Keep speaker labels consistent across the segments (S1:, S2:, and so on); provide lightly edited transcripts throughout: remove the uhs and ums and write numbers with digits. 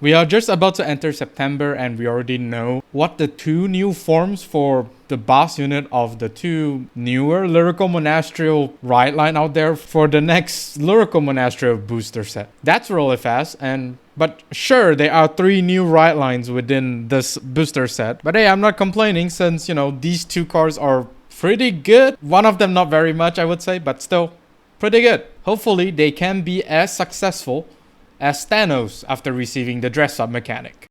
S1: We are just about to enter September and we already know what the two new forms for the boss unit of the two newer Lyrical Monasterio ride line out there for the next Lyrical Monasterio booster set. That's really fast, but sure, there are 3 new ride lines within this booster set. But hey, I'm not complaining since, these 2 cards are pretty good. One of them not very much, I would say, but still pretty good. Hopefully, they can be as successful as Thanos after receiving the dress-up mechanic.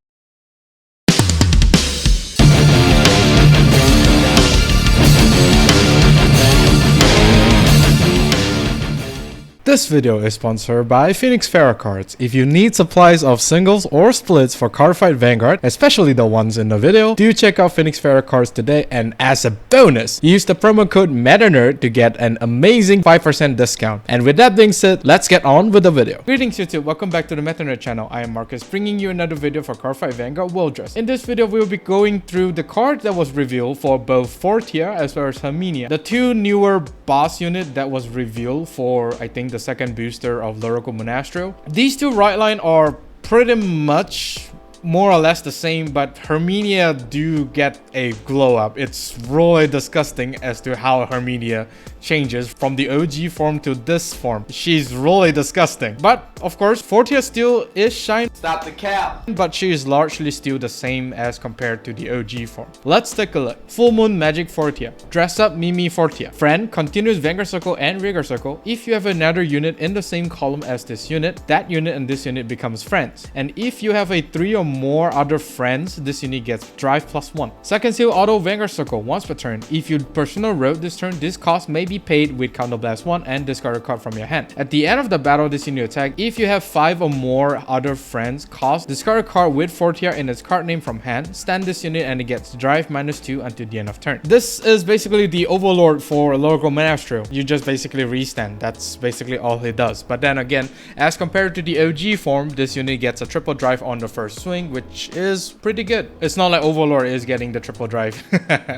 S1: This video is sponsored by Phoenix Pharos Cards. If you need supplies of singles or splits for Cardfight Vanguard, especially the ones in the video, do check out Phoenix Pharos Cards today, and as a bonus, use the promo code MetaNerd to get an amazing 5% discount. And with that being said, let's get on with the video. Greetings YouTube, welcome back to the MetaNerd channel. I am Marcus, bringing you another video for Cardfight Vanguard Willdress. In this video, we will be going through the card that was revealed for both Fortia as well as Herminia, the 2 newer boss unit that was revealed for, I think, the second booster of Lyrical Monasterio. These 2 right line are pretty much more or less the same, but Herminia do get a glow up. It's really disgusting as to how Herminia changes from the OG form to this form. She's really disgusting. But of course, Fortia still is shiny.
S2: Stop the cap.
S1: But she is largely still the same as compared to the OG form. Let's take a look. Full Moon Magic Fortia. Dress up Mimi Fortia. Friend, continuous Vanguard Circle and Rigor Circle. If you have another unit in the same column as this unit, that unit and this unit becomes friends. And if you have a 3 or more other friends, this unit gets drive +1. Second seal auto Vanguard Circle once per turn. If you personal road this turn, this cost may be paid with Counterblast 1 and discard a card from your hand. At the end of the battle, this unit attack, if you have 5 or more other friends, cost discard a card with Fortia in its card name from hand, stand this unit and it gets drive -2 until the end of turn. This is basically the overlord for Lyrical Monasterio. You just basically restand. That's basically all it does. But then again, as compared to the OG form, this unit gets a triple drive on the first swing, which is pretty good. It's not like Overlord is getting the triple drive.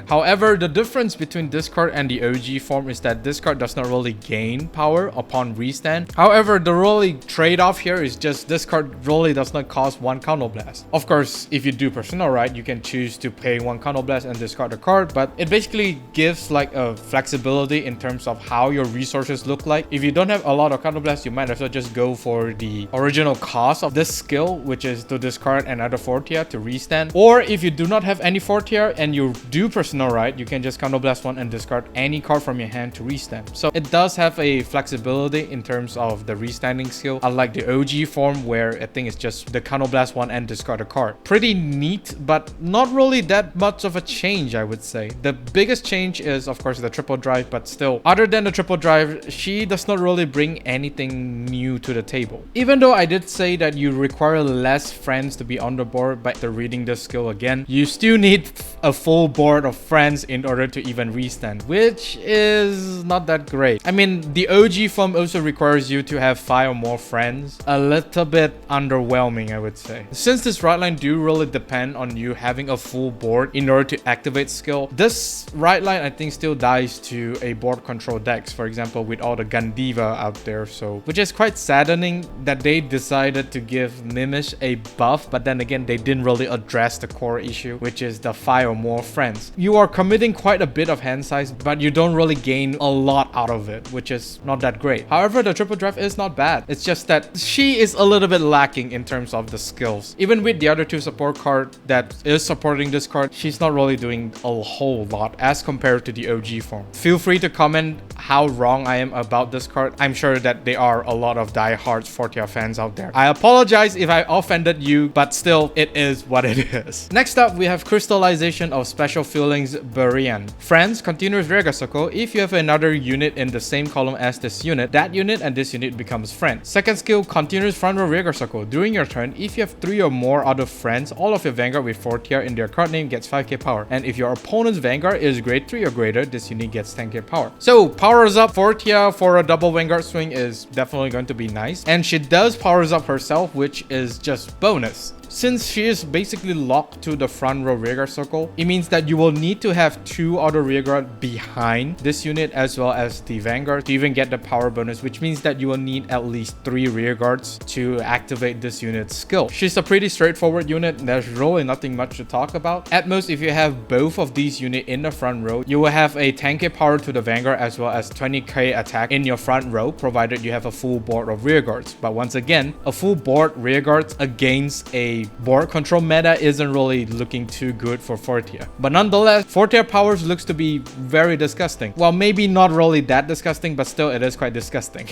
S1: However, the difference between this card and the OG form is that this card does not really gain power upon restand. However, the really trade-off here is just this card really does not cost 1 Counterblast. Of course, if you do personal right, you can choose to pay 1 Counterblast and discard a card, but it basically gives like a flexibility in terms of how your resources look like. If you don't have a lot of Counterblast, you might as well just go for the original cost of this skill, which is to discard another Fortia to restand. Or if you do not have any Fortia and you do personal right, you can just Counterblast 1 and discard any card from your hand to restand. So it does have a flexibility in terms of the restanding skill, unlike the OG form where I think it's just the Counterblast 1 and discard a card. Pretty neat, but not really that much of a change, I would say. The biggest change is of course the triple drive, but still, other than the triple drive, she does not really bring anything new to the table. Even though I did say that you require less friends to be on the board, but after reading this skill again, you still need a full board of friends in order to even restand, which is not that great. I mean, the OG form also requires you to have 5 or more friends. A little bit underwhelming, I would say. Since this right line do really depend on you having a full board in order to activate skill, this right line I think still dies to a board control decks, for example with all the Gandiva out there, so which is quite saddening that they decided to give Mimish a buff, but then again they didn't really address the core issue, which is the 5 or more friends. You are committing quite a bit of hand size, but you don't really gain a lot out of it, which is not that great. However, the triple drive is not bad. It's just that she is a little bit lacking in terms of the skills. Even with the other 2 support card that is supporting this card, she's not really doing a whole lot as compared to the OG form. Feel free to comment how wrong I am about this card. I'm sure that there are a lot of diehard Fortia fans out there. I apologize if I offended you, but still, it is what it is. Next up, we have Crystallization of Special Feelings Berriane. Friends, continuous Rigor Circle. If you have another unit in the same column as this unit, that unit and this unit becomes friends. Second skill, continuous front row Rigor Circle. During your turn, if you have 3 or more other friends, all of your Vanguard with Fortia in their card name gets 5k power. And if your opponent's Vanguard is grade 3 or greater, this unit gets 10k power. So powers up Fortia for a double Vanguard swing is definitely going to be nice. And she does powers up herself, which is just bonus. since she is basically locked to the front row rearguard circle, it means that you will need to have 2 auto rearguard behind this unit as well as the Vanguard to even get the power bonus, which means that you will need at least 3 rearguards to activate this unit's skill. She's a pretty straightforward unit. There's really nothing much to talk about. At most, if you have both of these units in the front row, you will have a 10k power to the Vanguard as well as 20k attack in your front row, provided you have a full board of rearguards. But once again, a full board rearguards against a board control meta isn't really looking too good for Fortia. But nonetheless, Fortia powers looks to be very disgusting. Well, maybe not really that disgusting, but still it is quite disgusting.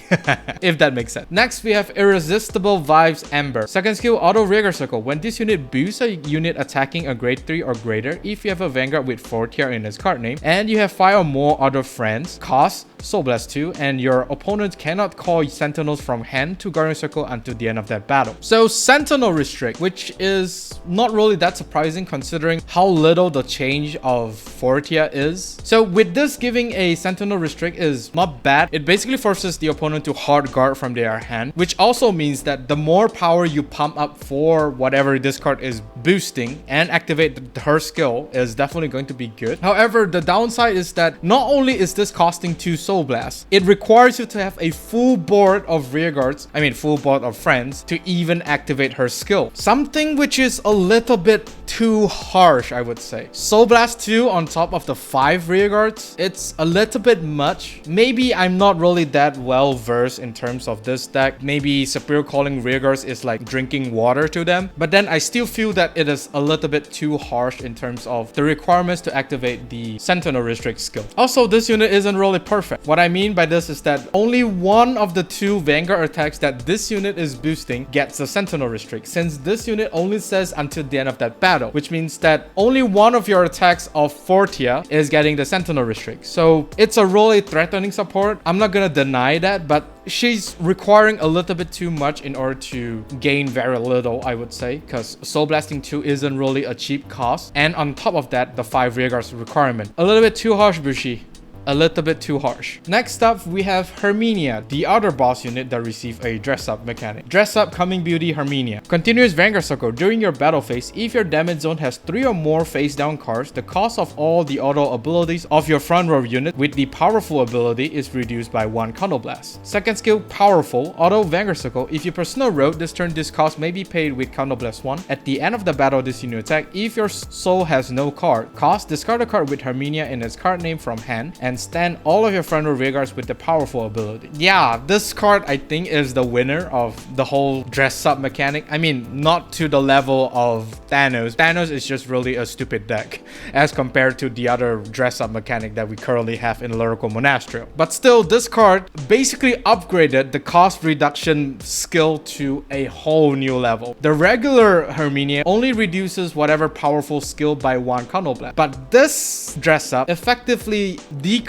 S1: If that makes sense. Next, we have Irresistible Vibes Ember. Second skill, auto rearguard circle. When this unit boosts a unit attacking a grade 3 or greater, if you have a Vanguard with Fortia in its card name, and you have 5 or more other friends, cost Soul Blast 2, and your opponent cannot call Sentinels from hand to Guardian Circle until the end of that battle. So Sentinel Restrict, which is not really that surprising considering how little the change of Fortia is. So with this, giving a Sentinel Restrict is not bad. It basically forces the opponent to hard guard from their hand, which also means that the more power you pump up for whatever this card is boosting and activate her skill is definitely going to be good. However, the downside is that not only is this costing 2 Soul Blasts, it requires you to have a full board of rearguards, full board of friends, to even activate her skill. Something which is a little bit too harsh, I would say. Soul Blast 2 on top of the 5 rearguards, it's a little bit much. Maybe I'm not really that well versed in terms of this deck. Maybe Superior Calling rearguards is like drinking water to them, but then I still feel that it is a little bit too harsh in terms of the requirements to activate the Sentinel Restrict skill. Also, this unit isn't really perfect. What I mean by this is that only one of the 2 Vanguard attacks that this unit is boosting gets the Sentinel Restrict, since this unit only says until the end of that battle, which means that only one of your attacks of Fortia is getting the Sentinel Restrict. So it's a really threatening support. I'm not gonna deny that, but she's requiring a little bit too much in order to gain very little, I would say, because Soul Blasting 2 isn't really a cheap cost. And on top of that, the 5 rearguards requirement. A little bit too harsh, Bushi. A little bit too harsh. Next up, we have Herminia, the other boss unit that received a dress up mechanic. Dress up Coming Beauty Herminia. Continuous Vanguard Circle. During your battle phase, if your damage zone has 3 or more face down cards, the cost of all the auto abilities of your front row unit with the powerful ability is reduced by 1 Counter Blast. Second skill, Powerful Auto Vanguard Circle. If you personal road this turn, this cost may be paid with Counter Blast 1. At the end of the battle, this unit attack, if your soul has no card, cost discard a card with Herminia in its card name from hand and stand all of your front row rearguards with the powerful ability. Yeah, this card I think is the winner of the whole dress up mechanic. Not to the level of Thanos. Thanos is just really a stupid deck as compared to the other dress up mechanic that we currently have in Lyrical Monasterio. But still, this card basically upgraded the cost reduction skill to a whole new level. The regular Herminia only reduces whatever powerful skill by 1 counter blast, but this dress up effectively decreased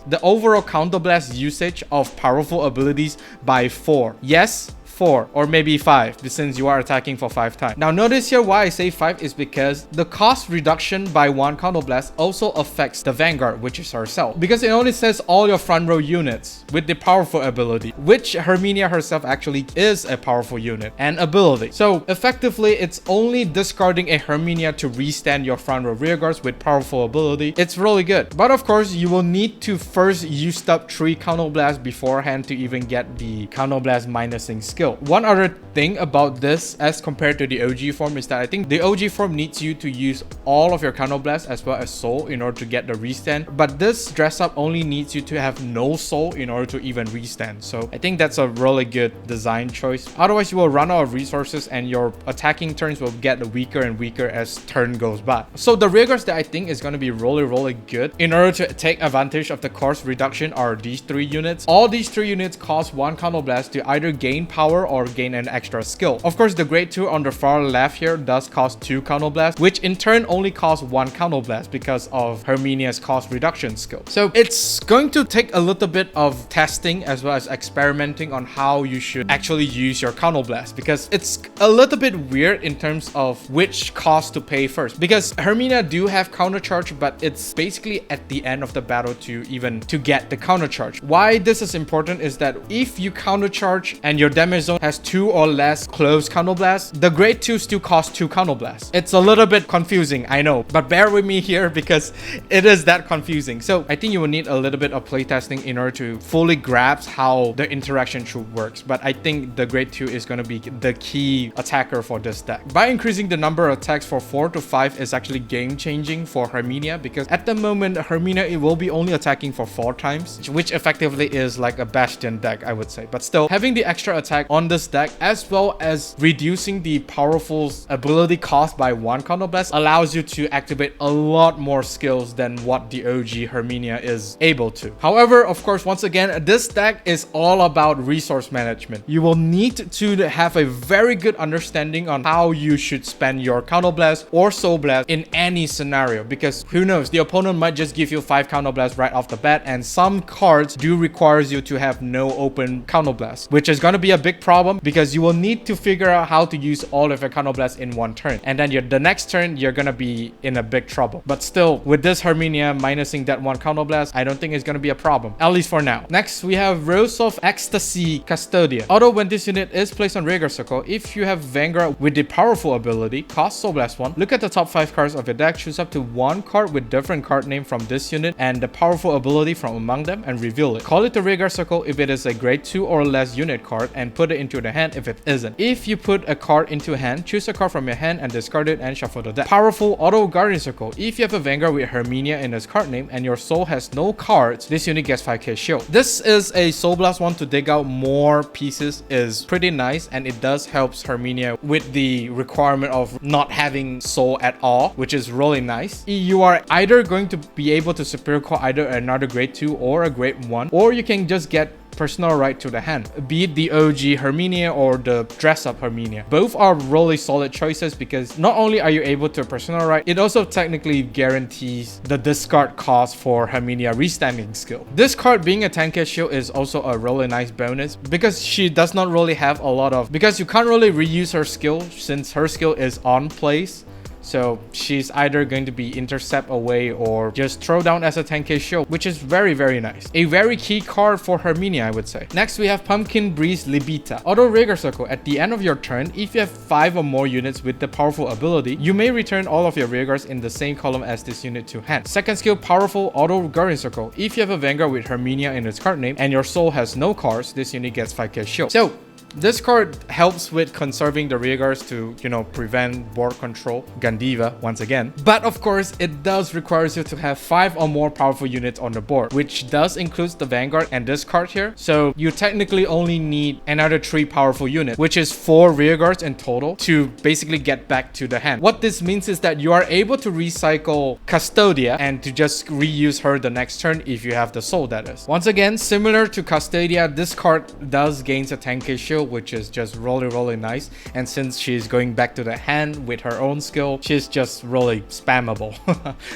S1: the overall counter blast usage of powerful abilities by 4. Yes, 4 or maybe 5, since you are attacking for 5 times. Now notice here why I say 5 is because the cost reduction by 1 counter blast also affects the Vanguard, which is herself, because it only says all your front row units with the powerful ability, which Herminia herself actually is a powerful unit and ability. So effectively, it's only discarding a Herminia to restand your front row rearguards with powerful ability. It's really good, but of course you will need to first use up 3 counter blasts beforehand to even get the counter blast minusing skill. One other thing about this as compared to the OG form is that I think the OG form needs you to use all of your counter blast as well as soul in order to get the restand, but this dress up only needs you to have no soul in order to even restand. So I think that's a really good design choice. Otherwise you will run out of resources and your attacking turns will get weaker and weaker as turn goes by. So the rearguards that I think is going to be really good in order to take advantage of the cost reduction are these 3 units. All these 3 units cost 1 counter blast to either gain power or gain an extra skill. Of course, the grade 2 on the far left here does cost 2 counter blasts, which in turn only costs 1 counter blast because of Herminia's cost reduction skill. So it's going to take a little bit of testing as well as experimenting on how you should actually use your counter blast, because it's a little bit weird in terms of which cost to pay first, because Herminia do have counter charge, but it's basically at the end of the battle to get the counter charge. Why this is important is that if you counter charge and your damage zone has 2 or less closed counterblasts, the grade 2 still costs 2 counterblasts. It's a little bit confusing, I know, but bear with me here because it is that confusing. So I think you will need a little bit of playtesting in order to fully grasp how the interaction should work. But I think the grade 2 is going to be the key attacker for this deck. By increasing the number of attacks for 4 to 5 is actually game changing for Herminia, because at the moment Herminia, it will be only attacking for 4 times, which effectively is like a Bastion deck, I would say. But still, having the extra attack on this deck as well as reducing the powerful ability cost by 1 counterblast allows you to activate a lot more skills than what the OG Herminia is able to. However, of course, once again, this deck is all about resource management. You will need to have a very good understanding on how you should spend your counterblast or soul blast in any scenario, because who knows, the opponent might just give you 5 counterblast right off the bat, and some cards do requires you to have no open counterblast, which is going to be a big problem because you will need to figure out how to use all of your counterblast in one turn, and then the next turn you're going to be in a big trouble. But still, with this Herminia minusing that 1 counterblast, I don't think it's going to be a problem, at least for now. Next, we have Rose of Ecstasy Custodia. Although when this unit is placed on Rigor Circle, if you have Vanguard with the powerful ability, cost Soul Blast 1, look at the top 5 cards of your deck, choose up to 1 card with different card name from this unit and the powerful ability from among them and reveal it. Call it the Rigor Circle if it is a grade 2 or less unit card and put it into the hand if it isn't. If you put a card into a hand, choose a card from your hand and discard it and shuffle the deck. Powerful Auto Guardian Circle. If you have a Vanguard with Herminia in its card name and your soul has no cards, this unit gets 5k shield. This is a Soul Blast one to dig out more pieces, is pretty nice, and it does helps Herminia with the requirement of not having soul at all, which is really nice. You are either going to be able to superior call either another grade 2 or a grade 1, or you can just get personal right to the hand, be it the OG Herminia or the dress up Herminia. Both are really solid choices because not only are you able to personal right, it also technically guarantees the discard cost for Herminia restanding skill. This card being a 10k shield is also a really nice bonus because she does not really have a lot of, because you can't really reuse her skill since her skill is on place. So she's either going to be intercept away or just throw down as a 10k shield, which is very, very nice. A very key card for Herminia, I would say. Next, we have Pumpkin Breeze Libitta. Auto Rigor Circle. At the end of your turn, if you have 5 or more units with the powerful ability, you may return all of your Rigors in the same column as this unit to hand. Second skill, Powerful Auto Guardian Circle. If you have a Vanguard with Herminia in its card name and your soul has no cards, this unit gets 5k shield. So this card helps with conserving the Rigors to, you know, prevent board control, Gandiva once again. But of course, it does require you to have 5 or more powerful units on the board, which does include the Vanguard and this card here. So you technically only need another 3 powerful units, which is 4 Rigors in total to basically get back to the hand. What this means is that you are able to recycle Custodia and to just reuse her the next turn if you have the soul, that is. Once again, similar to Custodia, this card does gain a 10k shield, which is just really, really nice. And since she's going back to the hand with her own skill, she's just really spammable.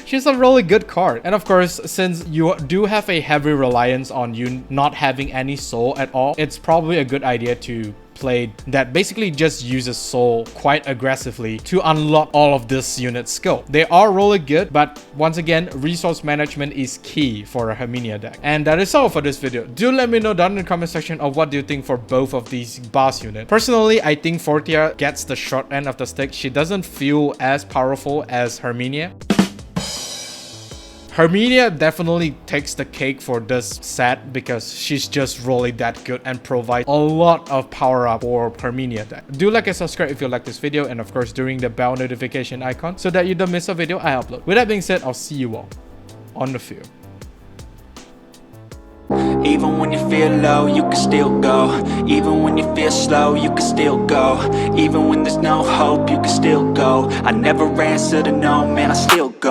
S1: She's a really good card. And of course, since you do have a heavy reliance on you not having any soul at all, it's probably a good idea to play that basically just uses soul quite aggressively to unlock all of this unit's skill. They are really good, but once again, resource management is key for a Herminia deck. And that is all for this video. Do let me know down in the comment section of what do you think for both of these boss units. Personally, I think Fortia gets the short end of the stick. She doesn't feel as powerful as Herminia. Herminia definitely takes the cake for this set because she's just really that good and provides a lot of power up for Herminia deck. Do like and subscribe if you like this video, and of course during the bell notification icon so that you don't miss a video I upload. With that being said, I'll see you all on the field.
S2: Even when you feel low, you can still go. Even when you feel slow, you can still go. Even when there's no hope, you can still go. I never answer to no, man, I still go.